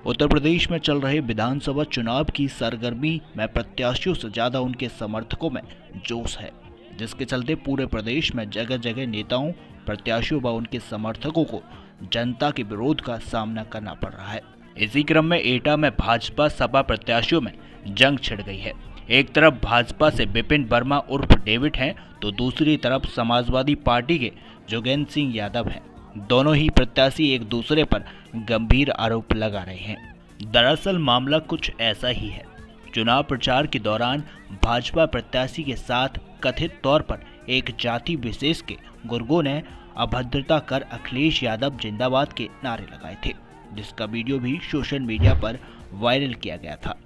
उत्तर प्रदेश में चल रहे विधानसभा चुनाव की सरगर्मी में प्रत्याशियों से ज्यादा उनके समर्थकों में जोश है, जिसके चलते पूरे प्रदेश में जगह जगह नेताओं, प्रत्याशियों व उनके समर्थकों को जनता के विरोध का सामना करना पड़ रहा है। इसी क्रम में एटा में भाजपा सपा प्रत्याशियों में जंग छिड़ गई है। एक तरफ भाजपा से विपिन वर्मा उर्फ डेविड हैं, तो दूसरी तरफ समाजवादी पार्टी के जोगेंद्र सिंह यादव हैं। दोनों ही प्रत्याशी एक दूसरे पर गंभीर आरोप लगा रहे हैं। दरअसल मामला कुछ ऐसा ही है। चुनाव प्रचार के दौरान भाजपा प्रत्याशी के साथ कथित तौर पर एक जाति विशेष के गुर्गों ने अभद्रता कर अखिलेश यादव जिंदाबाद के नारे लगाए थे, जिसका वीडियो भी सोशल मीडिया पर वायरल किया गया था।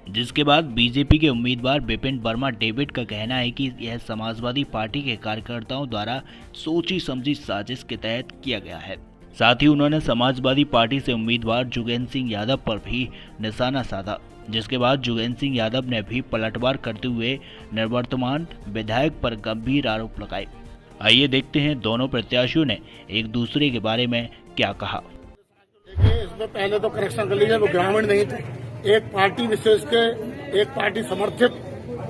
जिसके बाद बीजेपी के उम्मीदवार विपिन वर्मा डेविड का कहना है कि यह समाजवादी पार्टी के कार्यकर्ताओं द्वारा सोची समझी साजिश के तहत किया गया है। साथ ही उन्होंने समाजवादी पार्टी से उम्मीदवार जोगेंद्र सिंह यादव पर भी निशाना साधा, जिसके बाद जोगेंद्र सिंह यादव ने भी पलटवार करते हुए निवर्तमान विधायक पर गंभीर आरोप लगाए। आइए देखते हैं दोनों प्रत्याशियों ने एक दूसरे के बारे में क्या कहा। देखिए, इसमें पहले तो करेक्शन कर लीजिए, वो ग्रामीण नहीं थे। एक पार्टी विशेष के, एक पार्टी समर्थित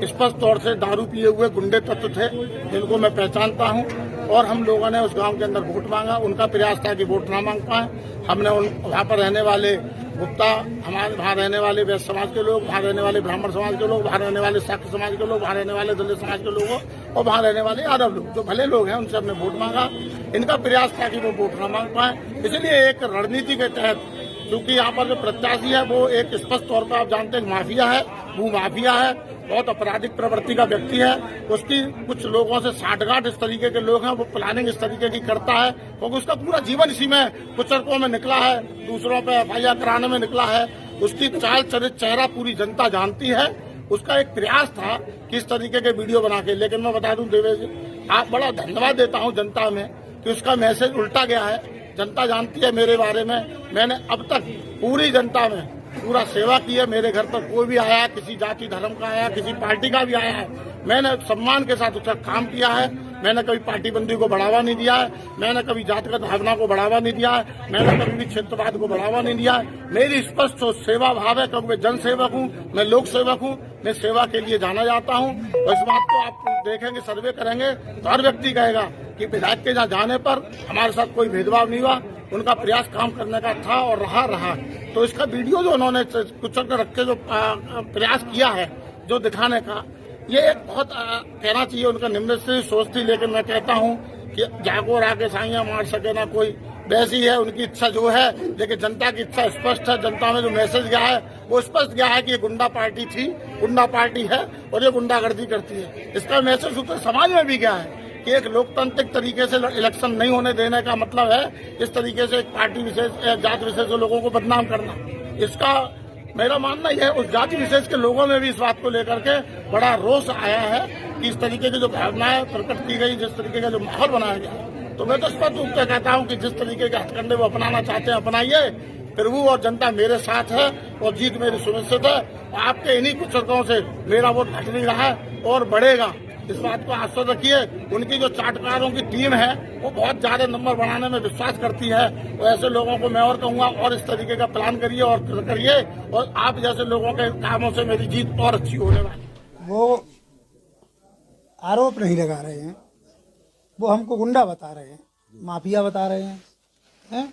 स्पष्ट तौर से दारू पिए हुए गुंडे तत्व थे, जिनको मैं पहचानता हूं। और हम लोगों ने उस गांव के अंदर वोट मांगा। उनका प्रयास था कि वोट ना मांग पाए। हमने वहां पर रहने वाले गुप्ता, हमारे वहां रहने वाले वैश्य समाज के लोग, वहां रहने वाले ब्राह्मण समाज के लोग, वहां रहने वाले शाक्त समाज के लोग, वहां रहने वाले दलित समाज के लोगों और वहां रहने वाले यादव लोग, जो भले लोग हैं, उनसे हमने वोट मांगा। इनका प्रयास था कि वो वोट न मांग पाए। इसलिए एक रणनीति के तहत, क्योंकि यहाँ पर जो प्रत्याशी है वो एक स्पष्ट तौर पर आप जानते हैं माफिया है, वो माफिया है, बहुत आपराधिक प्रवृत्ति का व्यक्ति है। उसकी कुछ लोगों से साठगांठ इस तरीके के लोग हैं, वो प्लानिंग इस तरीके की करता है, क्योंकि उसका पूरा जीवन इसी में कुचरकों में निकला है, दूसरों पे एफआईआर कराने में निकला है। उसकी चाल चरित्र चेहरा पूरी जनता जानती है। उसका एक प्रयास था कि इस तरीके के वीडियो बना के, लेकिन मैं बता दूं देवेश जी, आप बड़ा धन्यवाद देता हूं जनता में कि उसका मैसेज उल्टा गया है। जनता जानती है मेरे बारे में। मैंने अब तक पूरी जनता में पूरा सेवा की है। मेरे घर पर कोई भी आया, किसी जाति धर्म का आया, किसी पार्टी का भी आया है, मैंने सम्मान के साथ उसका काम किया है। मैंने कभी पार्टीबंदी को बढ़ावा नहीं दिया है, मैंने कभी जातिगत भावना को बढ़ावा नहीं दिया है, मैंने कभी भी क्षेत्रवाद को बढ़ावा नहीं दिया है। मेरी स्पष्ट सेवा भाव है, क्योंकि मैं जन सेवक हूँ, मैं लोक सेवक हूँ, मैं सेवा के लिए जाना जाता हूँ। और इस बात को आप देखेंगे, सर्वे करेंगे तो हर व्यक्ति कहेगा कि विधायक के जाने पर हमारे साथ कोई भेदभाव नहीं हुआ। उनका प्रयास काम करने का था और रहा। तो इसका वीडियो जो उन्होंने कुचल कर रख के जो प्रयास किया है, जो दिखाने का, ये एक बहुत कहना चाहिए उनका निम्न से सोच थी। लेकिन मैं कहता हूं कि जागो राके साइयां मार सके ना कोई, वैसी है उनकी इच्छा जो है। लेकिन जनता की इच्छा स्पष्ट है। जनता में जो मैसेज गया है वो स्पष्ट गया है कि ये गुंडा पार्टी थी, गुंडा पार्टी है और ये गुंडागर्दी करती है। इसका मैसेज उत्तर समाज में भी गया है कि एक लोकतांत्रिक तरीके से इलेक्शन नहीं होने देने का मतलब है इस तरीके से एक पार्टी विशेष, जाति विशेष के लोगों को बदनाम करना। इसका मेरा मानना यह है, उस जाति विशेष के लोगों में भी इस बात को लेकर के बड़ा रोष आया है कि इस तरीके की जो भावनाएं प्रकट की गई, जिस तरीके का जो माहौल बनाया गया। तो मैं तो स्पष्ट रूप से कहता हूं कि जिस तरीके के हथकंडे वो अपनाना चाहते हैं अपनाइए। प्रभु और जनता मेरे साथ है और जीत मेरी सुनिश्चित है। आपके इन्हीं कुचलकों से मेरा वोट घट नहीं रहा है और बढ़ेगा, इस बात को आश्वस्त रखिए। उनकी जो चाटकारों की टीम है वो बहुत ज्यादा नंबर बनाने में विश्वास करती है। तो ऐसे लोगों को मैं और कहूंगा, और इस तरीके का प्लान करिए और करिए, और आप जैसे लोगों के कामों से मेरी जीत और अच्छी होने वाली। वो आरोप नहीं लगा रहे हैं, वो हमको गुंडा बता रहे हैं, माफिया बता रहे हैं?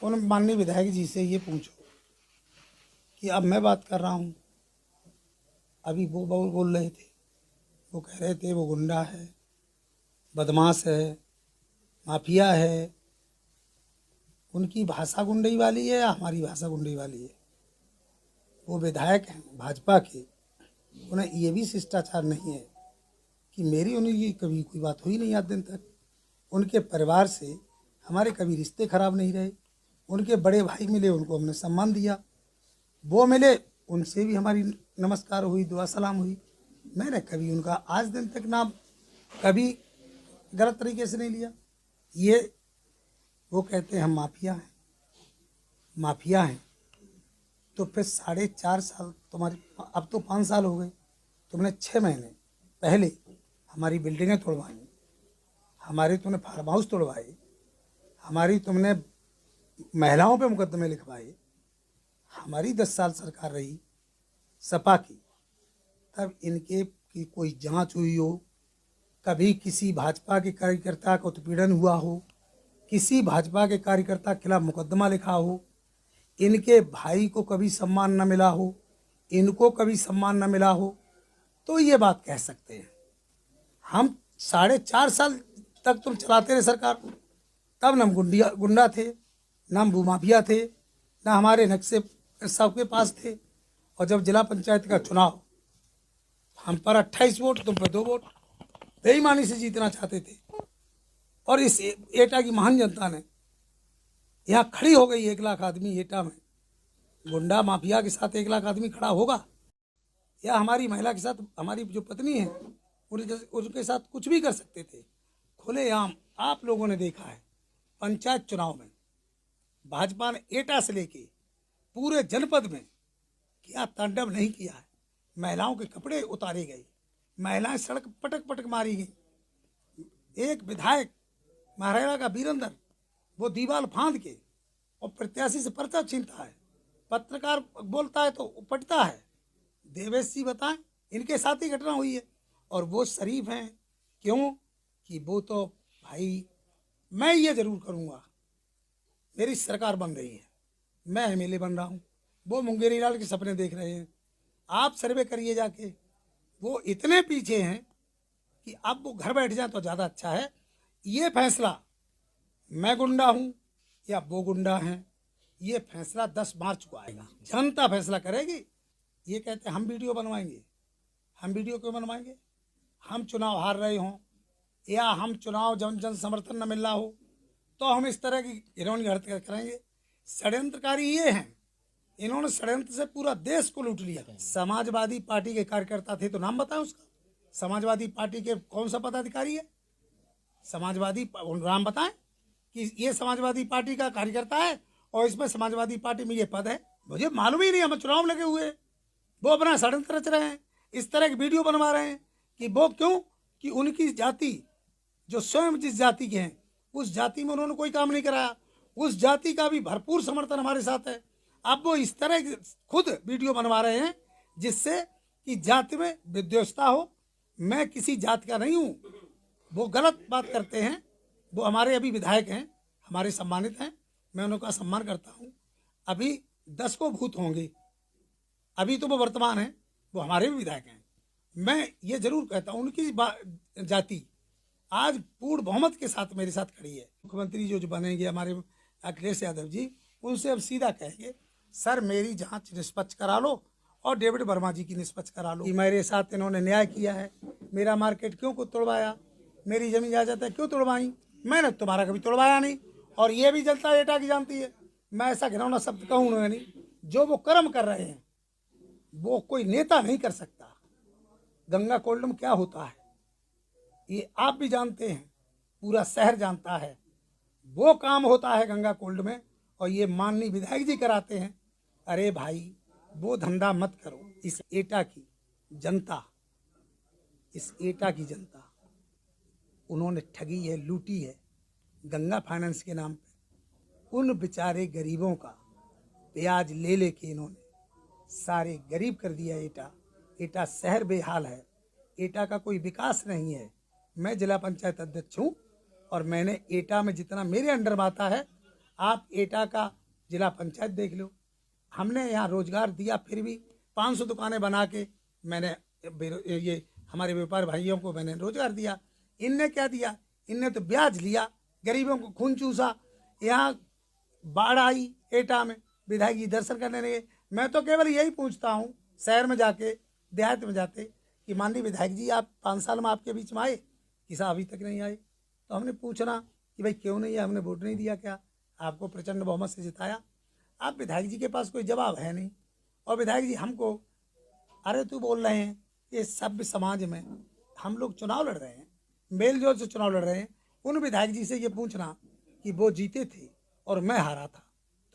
उन माननीय विधायक जी से ये पूछो कि अब मैं बात कर रहा हूँ, अभी वो बोल रहे थे, वो कह रहे थे वो गुंडा है, बदमाश है, माफिया है। उनकी भाषा गुंडई वाली है या हमारी भाषा गुंडई वाली है? वो विधायक हैं भाजपा के, उन्हें ये भी शिष्टाचार नहीं है कि मेरी उनकी कभी कोई बात हुई नहीं आज दिन तक। उनके परिवार से हमारे कभी रिश्ते खराब नहीं रहे। उनके बड़े भाई मिले, उनको हमने सम्मान दिया। वो मिले, उनसे भी हमारी नमस्कार हुई, दुआ सलाम हुई। मैंने कभी उनका आज दिन तक नाम कभी गलत तरीके से नहीं लिया। ये वो कहते हैं हम माफिया हैं। तो फिर 4.5 साल तुम्हारी, अब तो 5 साल हो गए, तुमने 6 महीने पहले हमारी बिल्डिंगें तोड़वाई, हमारी तुमने फार्म हाउस तोड़वाए, हमारी तुमने महिलाओं पे मुकदमे लिखवाए, हमारी 10 साल सरकार रही सपा की, तब इनके की कोई जांच हुई हो, कभी किसी भाजपा के कार्यकर्ता का उत्पीड़न हुआ हो, किसी भाजपा के कार्यकर्ता के खिलाफ मुकदमा लिखा हो, इनके भाई को कभी सम्मान न मिला हो, इनको कभी सम्मान न मिला हो, तो ये बात कह सकते हैं। हम 4.5 साल तक तुम चलाते रहे सरकार, तब न हम गुंडा थे, न हम भूमाफिया थे, न हमारे नक्शे सबके पास थे। और जब जिला पंचायत का चुनाव, हम पर 28 वोट, तुम पर 2 वोट, बेईमानी से जीतना चाहते थे। और इस एटा की महान जनता ने यहाँ खड़ी हो गई 1 लाख आदमी एटा में। गुंडा माफिया के साथ 1 लाख आदमी खड़ा होगा? या हमारी महिला के साथ, हमारी जो पत्नी है उनके साथ कुछ भी कर सकते थे? खुलेआम आप लोगों ने देखा है पंचायत चुनाव में भाजपा ने एटा से लेके पूरे जनपद में क्या तांडव नहीं किया है। महिलाओं के कपड़े उतारे गए, महिलाएं सड़क पटक पटक मारी गई। एक विधायक महाराणा का वीरेंद्र, वो दीवार फांद के और प्रत्याशी से पर्चा छीनता है, पत्रकार बोलता है तो पटता है। देवेश जी बताएं, इनके साथ ही घटना हुई है। और वो शरीफ हैं, क्यों कि वो तो भाई, मैं ये जरूर करूँगा, मेरी सरकार बन रही है, मैं एमएलए बन रहा हूँ, वो मुंगेरी लाल के सपने देख रहे हैं। आप सर्वे करिए जाके, वो इतने पीछे हैं कि अब वो घर बैठ जाए तो ज़्यादा अच्छा है। ये फैसला मैं गुंडा हूँ या वो गुंडा हैं, ये फैसला 10 मार्च को आएगा, जनता फैसला करेगी। ये कहते हैं हम वीडियो बनवाएंगे, हम वीडियो क्यों बनवाएंगे? हम चुनाव हार रहे हों या हम चुनाव जन समर्थन न मिल रहा हो तो हम इस तरह की घिनौनी हरकत करेंगे? षड्यंत्रकारी ये हैं, इन्होंने षड्यंत्र से पूरा देश को लूट लिया। समाजवादी पार्टी के कार्यकर्ता थे तो नाम बताएं उसका। समाजवादी पार्टी के कौन सा पदाधिकारी है? समाजवादी नाम बताएं कि ये समाजवादी पार्टी का कार्यकर्ता है और इसमें समाजवादी पार्टी में ये पद है। मुझे मालूम ही नहीं, हम चुनाव लगे हुए, वो अपना षड्यंत्र रच रहे हैं, इस तरह की वीडियो बनवा रहे हैं कि वो क्यों कि उनकी जाति, जो स्वयं जिस जाति के हैं, उस जाति में उन्होंने कोई काम नहीं कराया, उस जाति का भी भरपूर समर्थन हमारे साथ है। अब वो इस तरह की खुद वीडियो बनवा रहे हैं जिससे कि जाति में विद्वेषता हो। मैं किसी जाति का नहीं हूँ, वो गलत बात करते हैं। वो हमारे अभी विधायक हैं, हमारे सम्मानित हैं, मैं उनका सम्मान करता हूँ। अभी 10 को भूत होंगे, अभी तो वो वर्तमान हैं, वो हमारे भी विधायक हैं। मैं ये जरूर कहता हूँ उनकी जाति आज पूर्ण बहुमत के साथ मेरे साथ खड़ी है। मुख्यमंत्री जो बनेंगे हमारे अखिलेश यादव जी, उनसे अब सीधा कहेंगे सर मेरी जांच निष्पक्ष करा लो और डेविड वर्मा जी की निष्पक्ष करा लो कि मेरे साथ इन्होंने न्याय किया है। मेरा मार्केट क्यों को तोड़वाया, मेरी जमीन जायदाद क्यों तोड़वाई? मैंने तुम्हारा कभी तोड़वाया नहीं। और ये भी जनता एटा की जानती है, मैं ऐसा घिनौना शब्द कहूँ नहीं। जो वो कर्म कर रहे हैं वो कोई नेता नहीं कर सकता। गंगा कोल्ड में क्या होता है ये आप भी जानते हैं, पूरा शहर जानता है। वो काम होता है गंगा कोल्ड में और ये माननीय विधायक जी कराते हैं। अरे भाई वो धंधा मत करो। इस एटा की जनता, इस एटा की जनता उन्होंने ठगी है, लूटी है गंगा फाइनेंस के नाम पे। उन बेचारे गरीबों का ब्याज ले लेके इन्होंने सारे गरीब कर दिया। एटा शहर बेहाल है, एटा का कोई विकास नहीं है। मैं जिला पंचायत अध्यक्ष हूँ और मैंने एटा में जितना मेरे अंडर में आता है, आप एटा का जिला पंचायत देख लो। हमने यहाँ रोजगार दिया, फिर भी 500 दुकानें बना के मैंने ये हमारे व्यापार भाइयों को मैंने रोजगार दिया। इनने क्या दिया? इनने तो ब्याज लिया, गरीबों को खून चूसा। यहाँ बाढ़ आई एटा में, विधायक जी दर्शन करने लगे। मैं तो केवल यही पूछता हूँ शहर में जाके, देहात में जाते कि माननीय विधायक जी आप 5 साल में आपके बीच में आए, किसा अभी तक नहीं आए? तो हमने पूछना कि भाई क्यों नहीं है, हमने वोट नहीं दिया क्या? आपको प्रचंड बहुमत से जिताया। आप विधायक जी के पास कोई जवाब है नहीं। और विधायक जी हमको, अरे तू बोल रहे हैं ये सभ्य समाज में हम लोग चुनाव लड़ रहे हैं, मेल जोल से चुनाव लड़ रहे हैं। उन विधायक जी से ये पूछना कि वो जीते थे और मैं हारा था,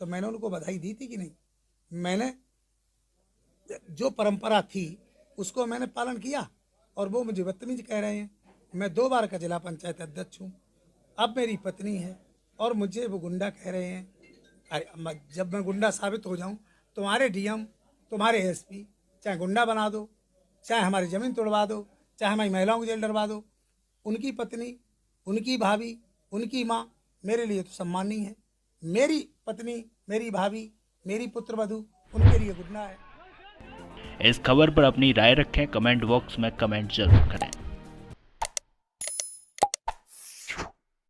तो मैंने उनको बधाई दी थी कि नहीं? मैंने जो परंपरा थी उसको मैंने पालन किया और वो मुझे बदतमीज कह रहे हैं। मैं 2 बार का जिला पंचायत अध्यक्ष हूँ, अब मेरी पत्नी है और मुझे वो गुंडा कह रहे हैं। अरे जब मैं गुंडा साबित हो जाऊँ तुम्हारे डीएम, तुम्हारे एसपी चाहे गुंडा बना दो, चाहे हमारी ज़मीन तोड़वा दो, चाहे हमारी महिलाओं को जेल डरवा दो, उनकी पत्नी, उनकी भाभी, उनकी माँ मेरे लिए तो सम्मान नहीं है। मेरी पत्नी, मेरी भाभी, मेरी पुत्रवधू उनके लिए गुंडा है। इस खबर पर अपनी राय रखें, कमेंट बॉक्स में कमेंट जरूर करें।